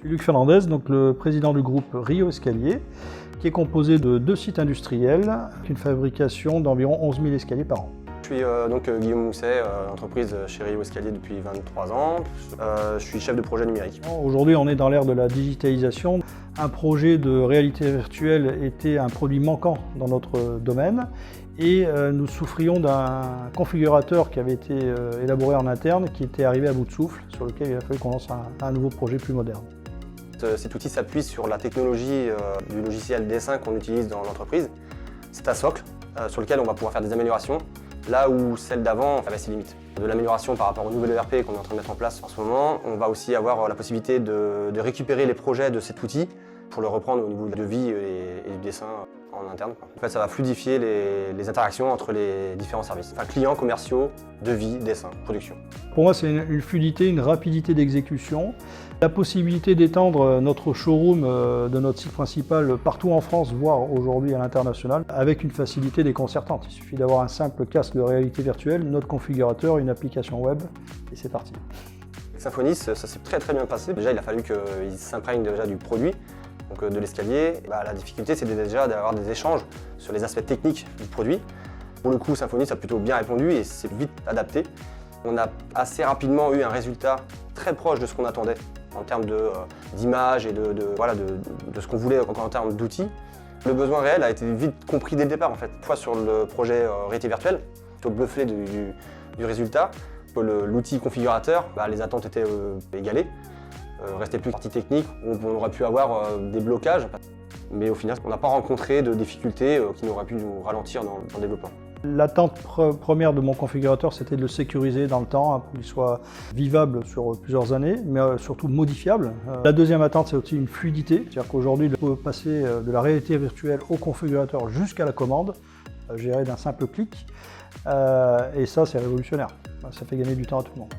Je suis Luc Fernandez, donc le président du groupe Rio Escalier, qui est composé de 2 sites industriels, avec une fabrication d'environ 11 000 escaliers par an. Je suis donc Guillaume Mousset, entreprise chez Rio Escalier depuis 23 ans. Je suis chef de projet numérique. Aujourd'hui, on est dans l'ère de la digitalisation. Un projet de réalité virtuelle était un produit manquant dans notre domaine et nous souffrions d'un configurateur qui avait été élaboré en interne, qui était arrivé à bout de souffle, sur lequel il a fallu qu'on lance un nouveau projet plus moderne. Cet outil s'appuie sur la technologie du logiciel dessin qu'on utilise dans l'entreprise. C'est un socle sur lequel on va pouvoir faire des améliorations, là où celle d'avant avait ses limites. De l'amélioration par rapport au nouvel ERP qu'on est en train de mettre en place en ce moment, on va aussi avoir la possibilité de récupérer les projets de cet outil pour le reprendre au niveau de vie et du dessin en interne. En fait, ça va fluidifier les interactions entre les différents services. Enfin, clients, commerciaux, devis, dessin, production. Pour moi, c'est une fluidité, une rapidité d'exécution. La possibilité d'étendre notre showroom de notre site principal partout en France, voire aujourd'hui à l'international, avec une facilité déconcertante. Il suffit d'avoir un simple casque de réalité virtuelle, notre configurateur, une application web, et c'est parti. Symfonis, ça s'est très bien passé. Déjà, il a fallu qu'ils s'imprègnent déjà du produit, donc de l'escalier. La difficulté, c'est déjà d'avoir des échanges sur les aspects techniques du produit. Pour le coup, Symfonis a plutôt bien répondu et c'est vite adapté. On a assez rapidement eu un résultat très proche de ce qu'on attendait en termes d'image et de ce qu'on voulait en termes d'outils. Le besoin réel a été vite compris dès le départ en fait. Une fois sur le projet réalité virtuelle, plutôt bluffé du résultat. L'outil configurateur, les attentes étaient égalées. Restait plus partie technique, on aurait pu avoir des blocages. Mais au final, on n'a pas rencontré de difficultés qui n'auraient pu nous ralentir dans le développement. L'attente première de mon configurateur, c'était de le sécuriser dans le temps, pour qu'il soit vivable sur plusieurs années, mais surtout modifiable. La deuxième attente, c'est aussi une fluidité, c'est-à-dire qu'aujourd'hui, on peut passer de la réalité virtuelle au configurateur jusqu'à la commande, gérée d'un simple clic, et ça, c'est révolutionnaire. Ça fait gagner du temps à tout le monde.